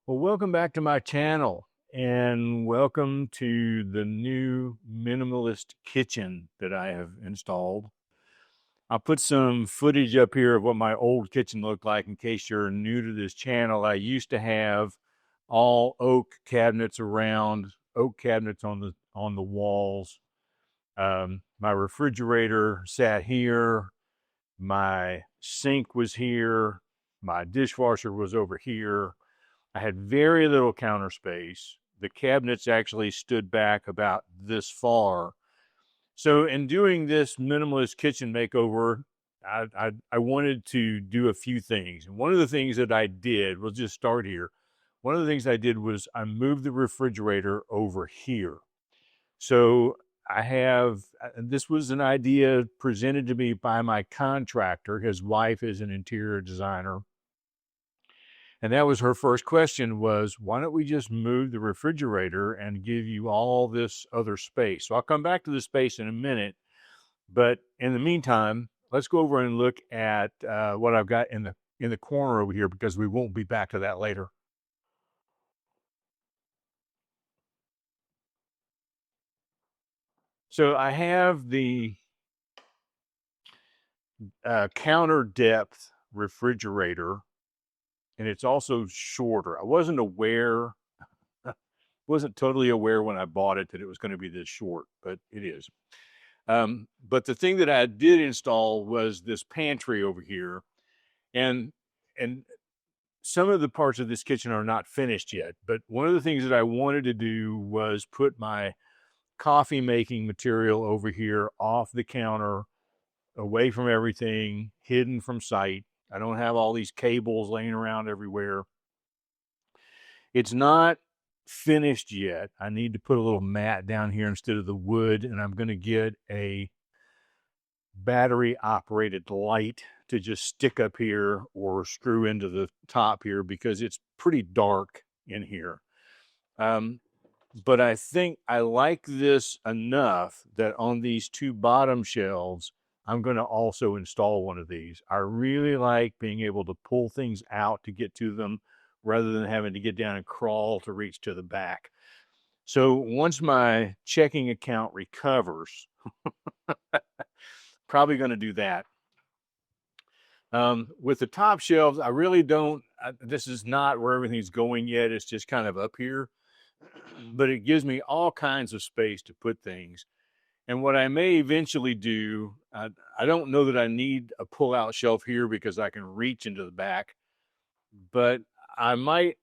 Well, welcome back to my channel and welcome to the new Minimalist Kitchen that I have installed. I'll put some footage up here of what my old kitchen looked like in case you're new to this channel. I used to have all oak cabinets around, oak cabinets on the walls. My refrigerator sat here, my sink was here, my dishwasher was over here. I had very little counter space. The cabinets actually stood back about this far. So in doing this minimalist kitchen makeover, I wanted to do a few things. And one of the things that I did, we'll just start here. One of the things I did was I moved the refrigerator over here. So I have, this was an idea presented to me by my contractor. His wife is an interior designer. And that was her first question was, why don't we just move the refrigerator and give you all this other space? So I'll come back to the space in a minute. But in the meantime, let's go over and look at what I've got in the corner over here because we won't be back to that later. So I have the counter depth refrigerator, and it's also shorter. I wasn't totally aware when I bought it that it was going to be this short, but it is. But the thing that I did install was this pantry over here, and some of the parts of this kitchen are not finished yet. But one of the things that I wanted to do was put my coffee making material over here off the counter, away from everything, hidden from sight. I don't have all these cables laying around everywhere. It's not finished yet. I need to put a little mat down here instead of the wood, and I'm going to get a battery operated light to just stick up here or screw into the top here because it's pretty dark in here. But I think I like this enough that on these two bottom shelves, I'm going to also install one of these. I really like being able to pull things out to get to them rather than having to get down and crawl to reach to the back. So once my checking account recovers, probably going to do that. With the top shelves, I really don't, this is not where everything's going yet. It's just kind of up here, but it gives me all kinds of space to put things. And what I may eventually do, I don't know that I need a pull-out shelf here because I can reach into the back, but I might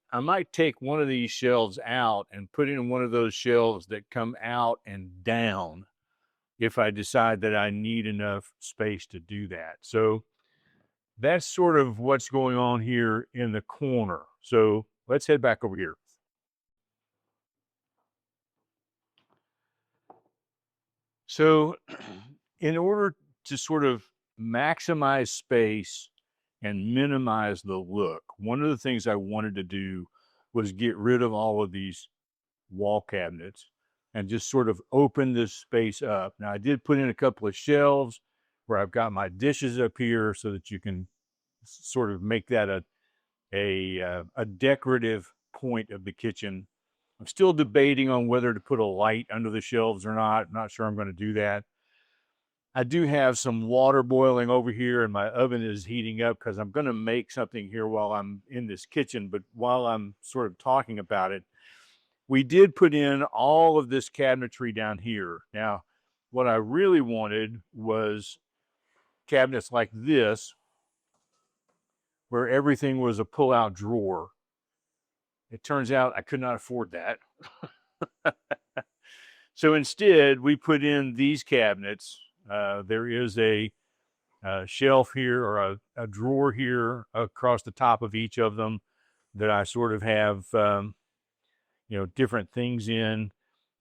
take one of these shelves out and put in one of those shelves that come out and down if I decide that I need enough space to do that. So that's sort of what's going on here in the corner. So let's head back over here. So in order to sort of maximize space and minimize the look, one of the things I wanted to do was get rid of all of these wall cabinets and just sort of open this space up. Now I did put in a couple of shelves where I've got my dishes up here so that you can sort of make that a decorative point of the kitchen. I'm still debating on whether to put a light under the shelves or not. I'm not sure I'm going to do that. I do have some water boiling over here and my oven is heating up because I'm going to make something here while I'm in this kitchen. But while I'm sort of talking about it, we did put in all of this cabinetry down here. Now, what I really wanted was cabinets like this, where everything was a pull-out drawer. It turns out I could not afford that. So instead, we put in these cabinets. There is a shelf here or a drawer here across the top of each of them that I sort of have, different things in.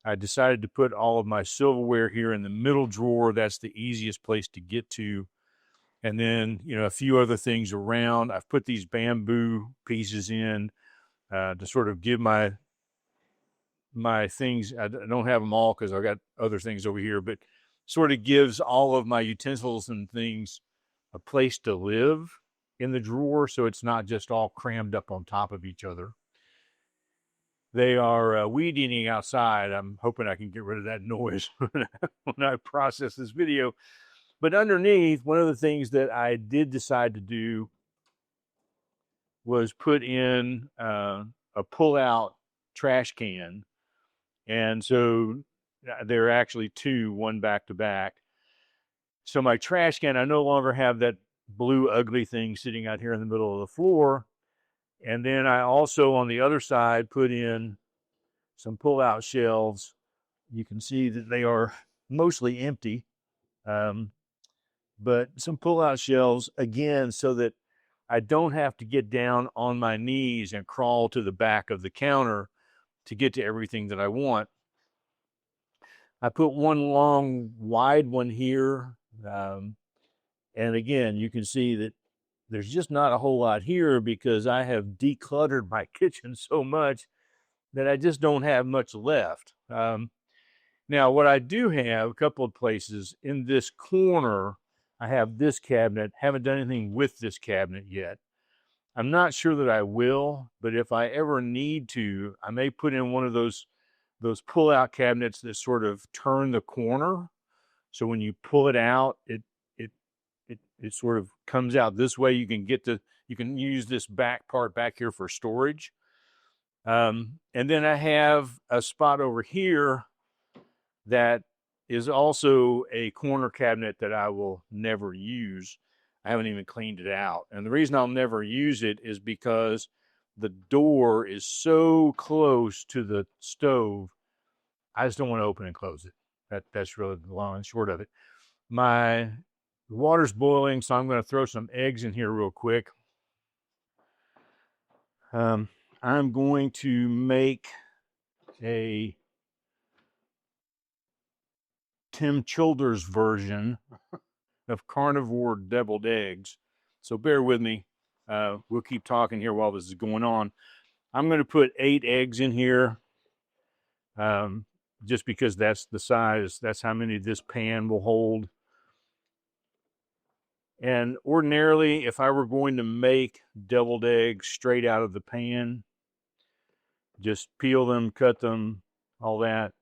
I decided to put all of my silverware here in the middle drawer. That's the easiest place to get to. And then, a few other things around. I've put these bamboo pieces in to sort of give my things. I don't have them all because I've got other things over here, but sort of gives all of my utensils and things a place to live in the drawer so it's not just all crammed up on top of each other. They are weed eating outside. I'm hoping I can get rid of that noise when I process this video. But underneath, one of the things that I did decide to do was put in a pull-out trash can. And so there are actually two, one back to back. So my trash can, I no longer have that blue ugly thing sitting out here in the middle of the floor. And then I also, on the other side, put in some pull-out shelves. You can see that they are mostly empty, but some pull-out shelves, again, so that I don't have to get down on my knees and crawl to the back of the counter to get to everything that I want. I put one long, wide one here. And again, you can see that there's just not a whole lot here because I have decluttered my kitchen so much that I just don't have much left. Now, what I do have, a couple of places in this corner, I have this cabinet. Haven't done anything with this cabinet yet. I'm not sure that I will, but if I ever need to, I may put in one of those pull-out cabinets that sort of turn the corner. So when you pull it out, it sort of comes out this way. You can use this back part back here for storage. And then I have a spot over here that is also a corner cabinet that I will never use. I haven't even cleaned it out. And the reason I'll never use it is because the door is so close to the stove. I just don't want to open and close it. That's really the long and short of it. The water's boiling, so I'm going to throw some eggs in here real quick. I'm going to make a Tim Childers version of carnivore deviled eggs. So bear with me. We'll keep talking here while this is going on. I'm going to put 8 eggs in here, just because that's the size. That's how many this pan will hold. And ordinarily, if I were going to make deviled eggs straight out of the pan, just peel them, cut them, all that,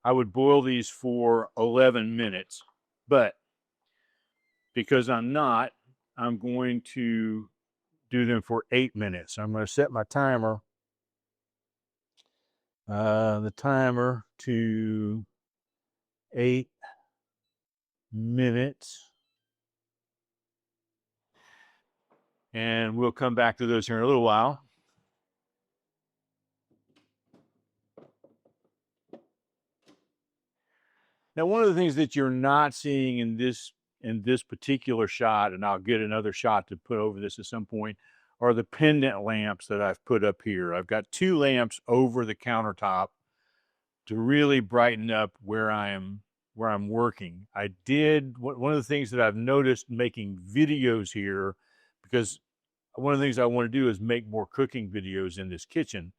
I would boil these for 11 minutes. But because I'm not, I'm going to do them for 8 minutes. I'm going to set my timer, the timer to 8 minutes. And we'll come back to those here in a little while. Now, one of the things that you're not seeing in this particular shot, and I'll get another shot to put over this at some point, are the pendant lamps that I've put up here. I've got 2 lamps over the countertop to really brighten up where I'm working. One of the things that I've noticed making videos here, because one of the things I want to do is make more cooking videos in this kitchen.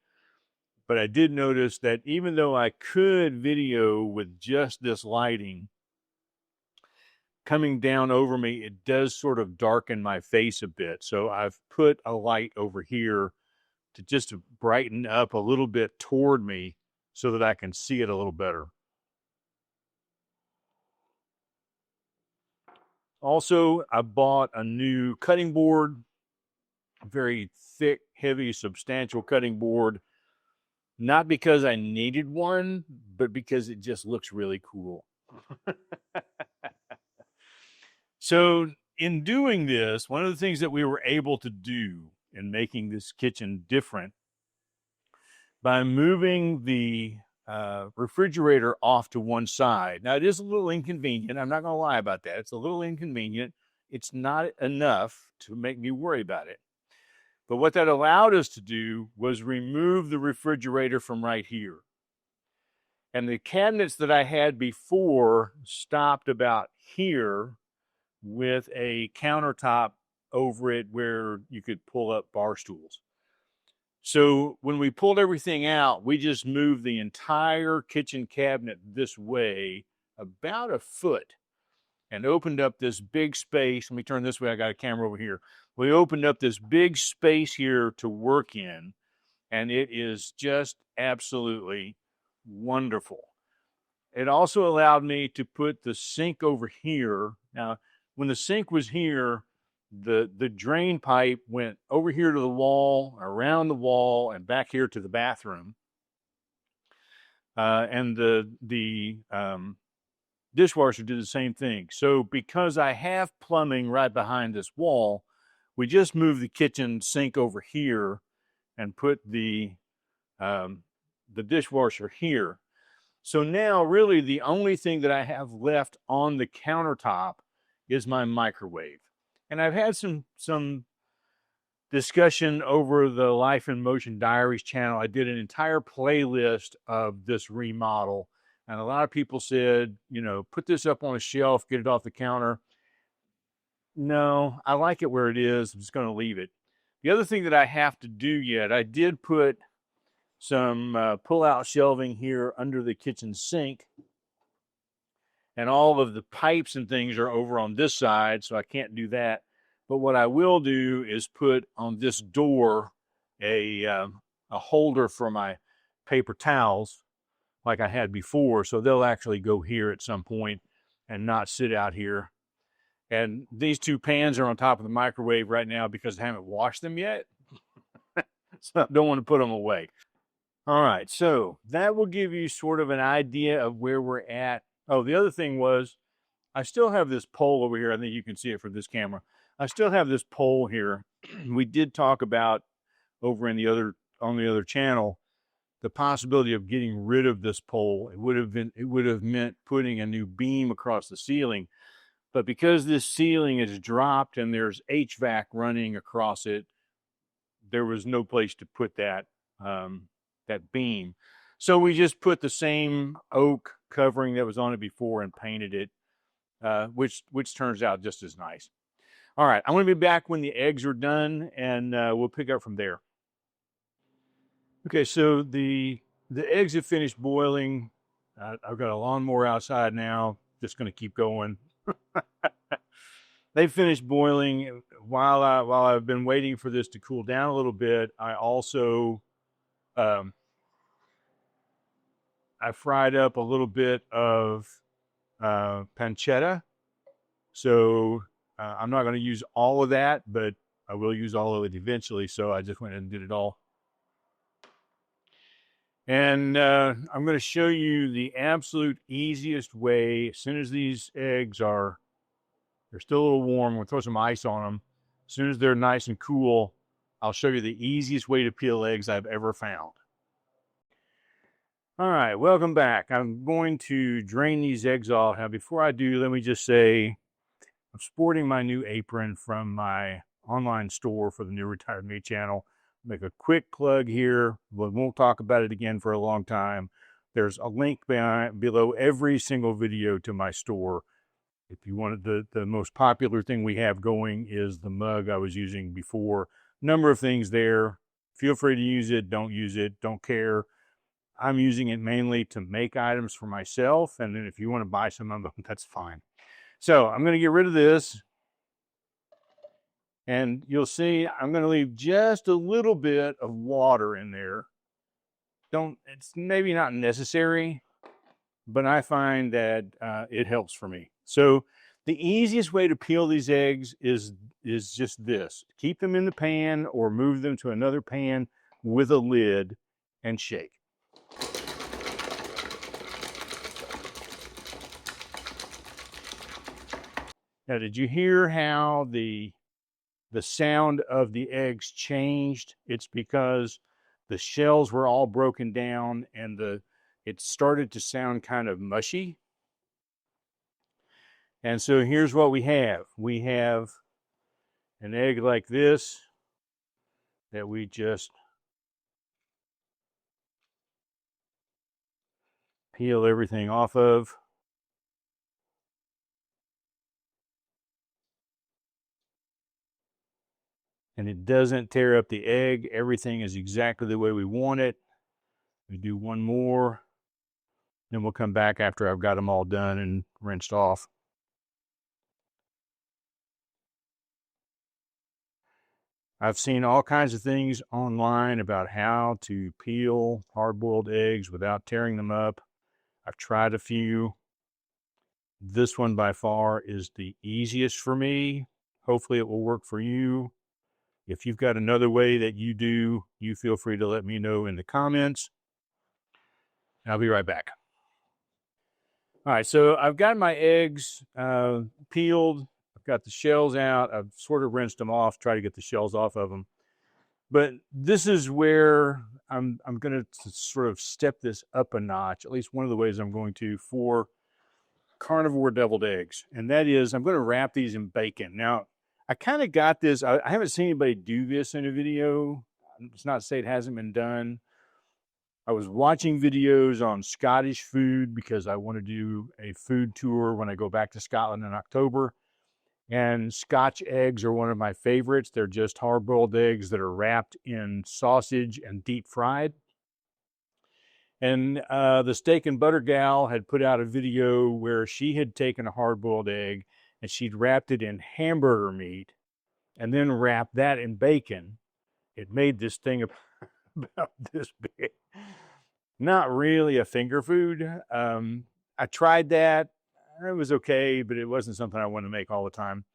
But I did notice that even though I could video with just this lighting coming down over me, it does sort of darken my face a bit. So I've put a light over here to brighten up a little bit toward me so that I can see it a little better. Also, I bought a new cutting board, a very thick, heavy, substantial cutting board. Not because I needed one, but because it just looks really cool. So in doing this, one of the things that we were able to do in making this kitchen different, by moving the refrigerator off to one side. Now, it is a little inconvenient. I'm not going to lie about that. It's a little inconvenient. It's not enough to make me worry about it. But what that allowed us to do was remove the refrigerator from right here. And the cabinets that I had before stopped about here with a countertop over it where you could pull up bar stools. So when we pulled everything out, we just moved the entire kitchen cabinet this way about a foot and opened up this big space. Let me turn this way. I got a camera over here. We opened up this big space here to work in, and it is just absolutely wonderful. It also allowed me to put the sink over here. Now, when the sink was here, the drain pipe went over here to the wall, around the wall, and back here to the bathroom. And the dishwasher did the same thing. So because I have plumbing right behind this wall, we just moved the kitchen sink over here and put the dishwasher here. So now really the only thing that I have left on the countertop is my microwave. And I've had some discussion over the Life in Motion Diaries channel. I did an entire playlist of this remodel, and a lot of people said, you know, put this up on a shelf, get it off the counter. No, I like it where it is. I'm just going to leave it. The other thing that I have to do yet, I did put some pull-out shelving here under the kitchen sink, and all of the pipes and things are over on this side, so I can't do that. But what I will do is put on this door a holder for my paper towels like I had before, so they'll actually go here at some point and not sit out here. And these two pans are on top of the microwave right now because I haven't washed them yet. So I don't want to put them away. All right, so that will give you sort of an idea of where we're at. Oh, the other thing was, I still have this pole over here. I think you can see it from this camera. I still have this pole here. We did talk about over on the other channel the possibility of getting rid of this pole. It would have meant putting a new beam across the ceiling. But because this ceiling is dropped and there's HVAC running across it, there was no place to put that that beam. So we just put the same oak covering that was on it before and painted it, which turns out just as nice. All right, I'm going to be back when the eggs are done, and we'll pick up from there. Okay, so the eggs have finished boiling. I've got a lawnmower outside now. Just going to keep going. They finished boiling. While I've been waiting for this to cool down a little bit, I also I fried up a little bit of pancetta. So I'm not going to use all of that, but I will use all of it eventually. So I just went and did it all. And I'm going to show you the absolute easiest way. As soon as these eggs they're still a little warm, we'll throw some ice on them. As soon as they're nice and cool, I'll show you the easiest way to peel eggs I've ever found. All right, welcome back. I'm going to drain these eggs off. Now, before I do, let me just say I'm sporting my new apron from my online store for the New Retired Me channel. Make a quick plug here. We won't talk about it again for a long time. There's a link below every single video to my store. If you wanted the most popular thing we have going is the mug I was using before. Number of things there. Feel free to use it. Don't use it. Don't care. I'm using it mainly to make items for myself. And then if you want to buy some of them, that's fine. So I'm going to get rid of this. And you'll see I'm going to leave just a little bit of water in there. It's maybe not necessary, but I find that it helps for me. So the easiest way to peel these eggs is just this. Keep them in the pan or move them to another pan with a lid and shake. Now, did you hear how the sound of the eggs changed? It's because the shells were all broken down and it started to sound kind of mushy. And so here's what we have. We have an egg like this that we just peel everything off of. And it doesn't tear up the egg. Everything is exactly the way we want it. We do one more. Then we'll come back after I've got them all done and rinsed off. I've seen all kinds of things online about how to peel hard-boiled eggs without tearing them up. I've tried a few. This one by far is the easiest for me. Hopefully it will work for you. If you've got another way that you do, you feel free to let me know in the comments. I'll be right back. All right, so I've got my eggs peeled. I've got the shells out. I've sort of rinsed them off, try to get the shells off of them. But this is where I'm going to sort of step this up a notch, at least one of the ways I'm going to, for carnivore deviled eggs. And that is, I'm going to wrap these in bacon. Now, I kind of got this. I haven't seen anybody do this in a video. It's not to say it hasn't been done. I was watching videos on Scottish food because I want to do a food tour when I go back to Scotland in October. And Scotch eggs are one of my favorites. They're just hard-boiled eggs that are wrapped in sausage and deep fried. And the Steak and Butter gal had put out a video where she had taken a hard-boiled egg and she'd wrapped it in hamburger meat and then wrapped that in bacon. It made this thing about this big. Not really a finger food. I tried that. It was okay, but it wasn't something I want to make all the time.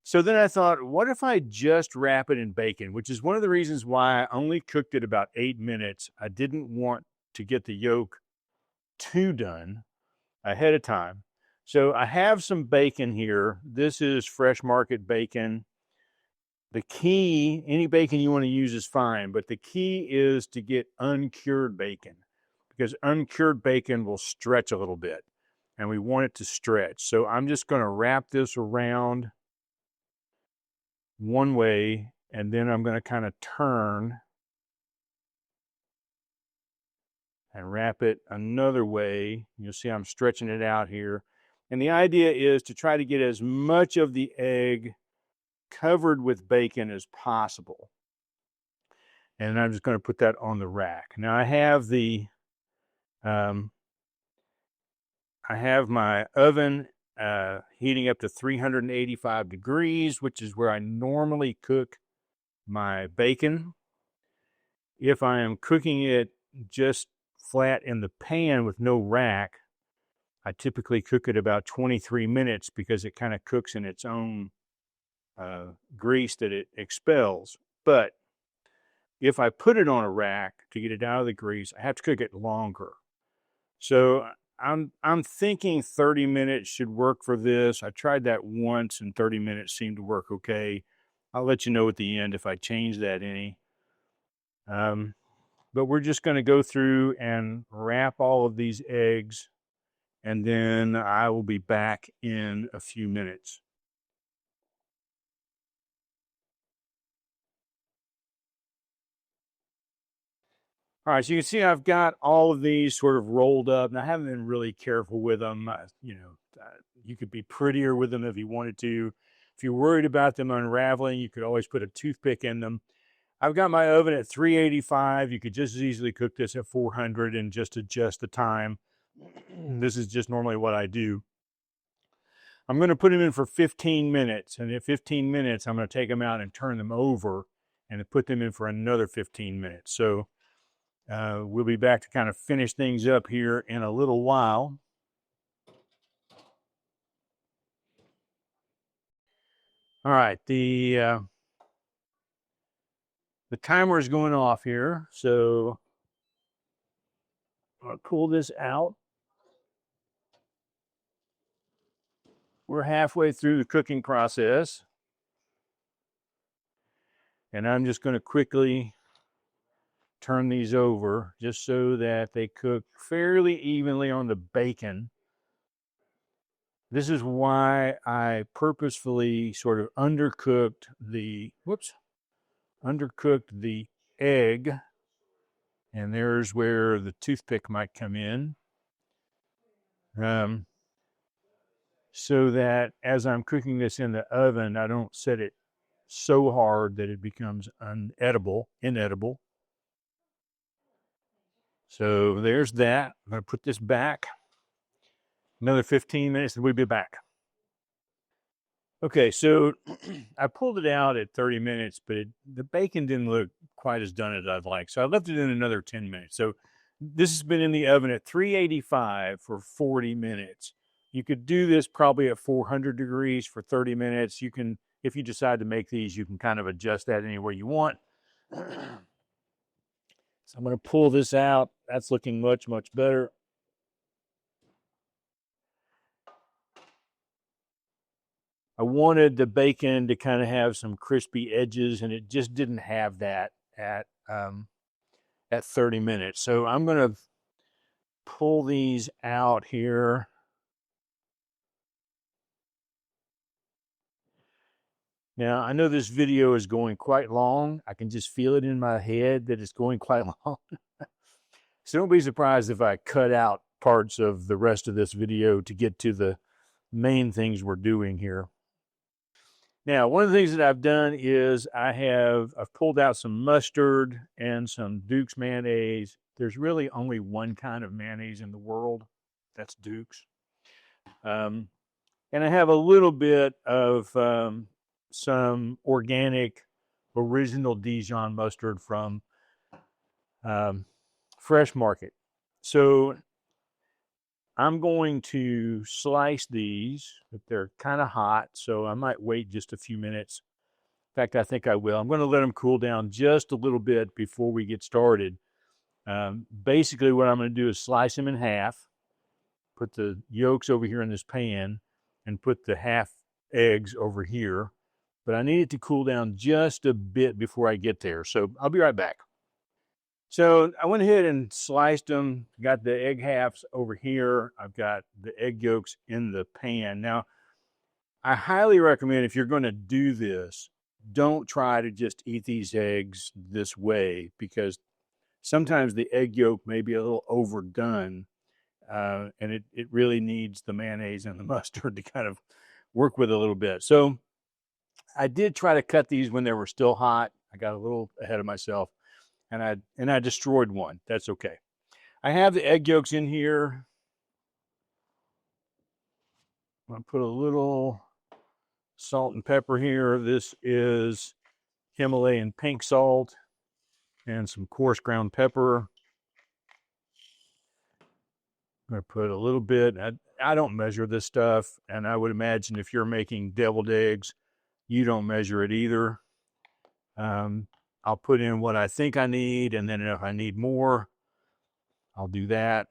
So then I thought, what if I just wrap it in bacon, which is one of the reasons why I only cooked it about 8 minutes. I didn't want to get the yolk too done ahead of time. So I have some bacon here. This is fresh market bacon. The key, any bacon you want to use is fine, but the key is to get uncured bacon because uncured bacon will stretch a little bit and we want it to stretch. So I'm just going to wrap this around one way and then I'm going to kind of turn and wrap it another way. You'll see I'm stretching it out here. And the idea is to try to get as much of the egg covered with bacon as possible. And I'm just going to put that on the rack. Now I have my oven heating up to 385 degrees, which is where I normally cook my bacon. If I am cooking it just flat in the pan with no rack, I typically cook it about 23 minutes because it kind of cooks in its own grease that it expels. But if I put it on a rack to get it out of the grease, I have to cook it longer. So I'm thinking 30 minutes should work for this. I tried that once and 30 minutes seemed to work okay. I'll let you know at the end if I change that any. But we're just going to go through and wrap all of these eggs, and then I will be back in a few minutes. All right, so you can see I've got all of these sort of rolled up, and I haven't been really careful with them. You could be prettier with them if you wanted to. If you're worried about them unraveling, you could always put a toothpick in them. I've got my oven at 385. You could just as easily cook this at 400 and just adjust the time. This is just normally what I do. I'm going to put them in for 15 minutes, and at 15 minutes, I'm going to take them out and turn them over and put them in for another 15 minutes. So we'll be back to kind of finish things up here in a little while. All right, the timer is going off here, so I'll pull this out. We're halfway through the cooking process, and I'm just going to quickly turn these over just so that they cook fairly evenly on the bacon. This is why I purposefully sort of undercooked the egg, and there's where the toothpick might come in, so that as I'm cooking this in the oven, I don't set it so hard that it becomes inedible. So there's that. I'm going to put this back. Another 15 minutes and we'll be back. Okay, so I pulled it out at 30 minutes, but the bacon didn't look quite as done as I'd like. So I left it in another 10 minutes. So this has been in the oven at 385 for 40 minutes. You could do this probably at 400 degrees for 30 minutes. You can, if you decide to make these, you can kind of adjust that anywhere you want. So I'm going to pull this out. That's looking much, much better. I wanted the bacon to kind of have some crispy edges, and it just didn't have that at 30 minutes. So I'm going to pull these out here. Now, I know this video is going quite long. I can just feel it in my head that it's going quite long. So don't be surprised if I cut out parts of the rest of this video to get to the main things we're doing here. Now, one of the things that I've done is I've pulled out some mustard and some Duke's mayonnaise. There's really only one kind of mayonnaise in the world. That's Duke's. And I have a little bit of some organic original Dijon mustard from Fresh Market. So I'm going to slice these, but they're kind of hot, so I might wait just a few minutes. In fact, I think I will. I'm going to let them cool down just a little bit before we get started. Basically, what I'm going to do is slice them in half, put the yolks over here in this pan, and put the half eggs over here. But I need it to cool down just a bit before I get there. So I'll be right back. So I went ahead and sliced them, got the egg halves over here. I've got the egg yolks in the pan. Now, I highly recommend if you're going to do this, don't try to just eat these eggs this way, because sometimes the egg yolk may be a little overdone, and it really needs the mayonnaise and the mustard to kind of work with a little bit. So I did try to cut these when they were still hot. I got a little ahead of myself, and I destroyed one. That's okay. I have the egg yolks in here. I'm going to put a little salt and pepper here. This is Himalayan pink salt and some coarse ground pepper. I'm going to put a little bit. I don't measure this stuff, and I would imagine if you're making deviled eggs, you don't measure it either. I'll put in what I think I need, and then if I need more, I'll do that.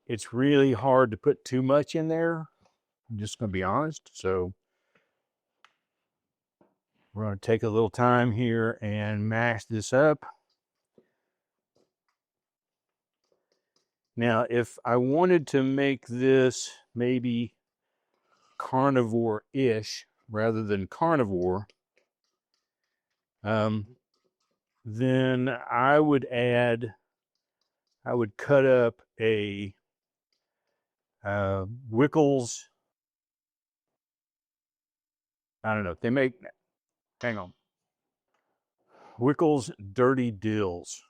It's really hard to put too much in there. I'm just going to be honest. So we're going to take a little time here and mash this up. Now, if I wanted to make this maybe carnivore-ish rather than carnivore, then I would cut up a Wickles. I don't know. They make, hang on. Wickles Dirty Dills.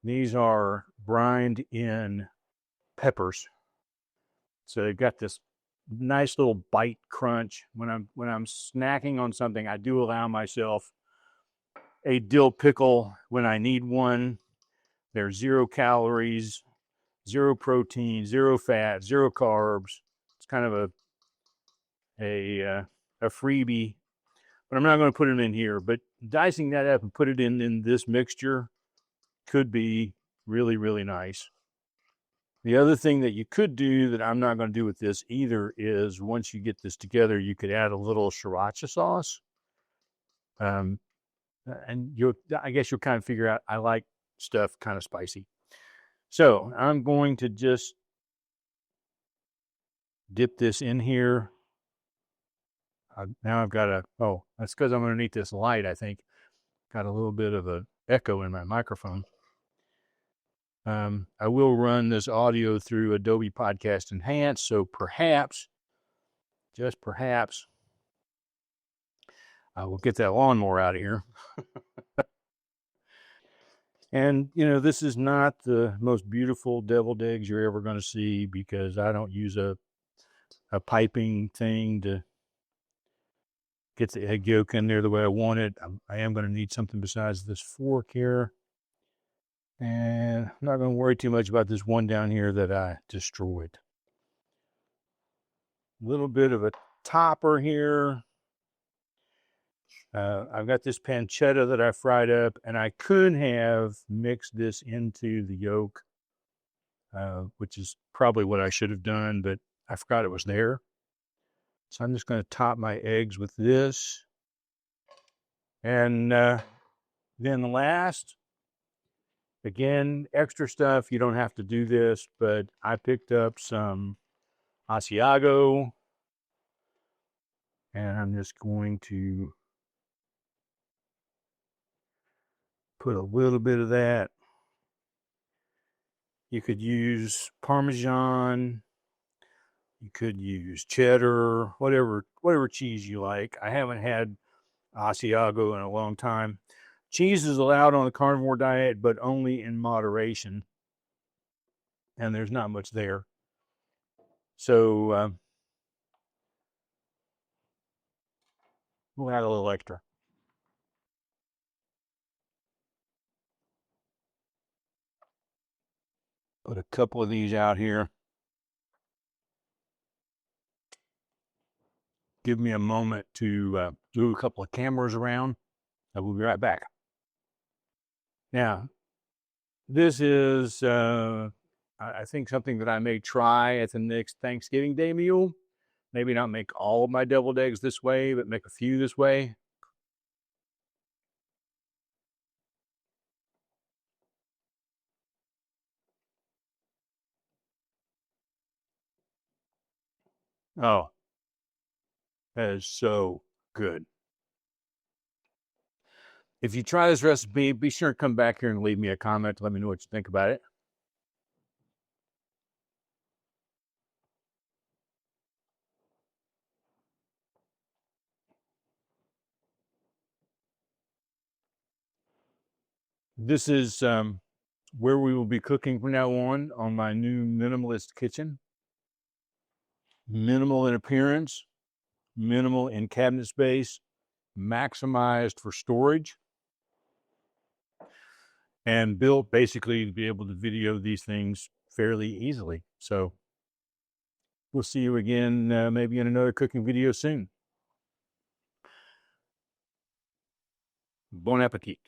These are brined in peppers. So they've got this nice little bite crunch. When I'm snacking on something, I do allow myself a dill pickle when I need one. They're 0 calories, 0 protein, 0 fat, 0 carbs. It's kind of a freebie, but I'm not going to put them in here. But dicing that up and put it in this mixture could be really, really nice. The other thing that you could do that I'm not going to do with this either is once you get this together, you could add a little sriracha sauce. And I guess you'll kind of figure out I like stuff kind of spicy. So I'm going to just dip this in here. Now I've got that's because I'm underneath this light, I think. Got a little bit of an echo in my microphone. I will run this audio through Adobe Podcast Enhance, so perhaps, just perhaps, I will get that lawnmower out of here. And, this is not the most beautiful deviled eggs you're ever going to see because I don't use a piping thing to get the egg yolk in there the way I want it. I am going to need something besides this fork here. And I'm not going to worry too much about this one down here that I destroyed. A little bit of a topper here. I've got this pancetta that I fried up, and I could have mixed this into the yolk, which is probably what I should have done, but I forgot it was there. So I'm just going to top my eggs with this. And then last, again, extra stuff. You don't have to do this, but I picked up some Asiago, and I'm just going to put a little bit of that. You could use Parmesan. You could use cheddar, whatever cheese you like. I haven't had Asiago in a long time. Cheese is allowed on the carnivore diet, but only in moderation. And there's not much there. So we'll add a little extra. Put a couple of these out here. Give me a moment to move a couple of cameras around. I will be right back. Now, this is, I think, something that I may try at the next Thanksgiving Day meal. Maybe not make all of my deviled eggs this way, but make a few this way. Oh, that is so good. If you try this recipe, be sure to come back here and leave me a comment to let me know what you think about it. This is where we will be cooking from now on my new Minimalist Kitchen. Minimal in appearance, minimal in cabinet space, maximized for storage, and built basically to be able to video these things fairly easily. So we'll see you again maybe in another cooking video soon. Bon appetit.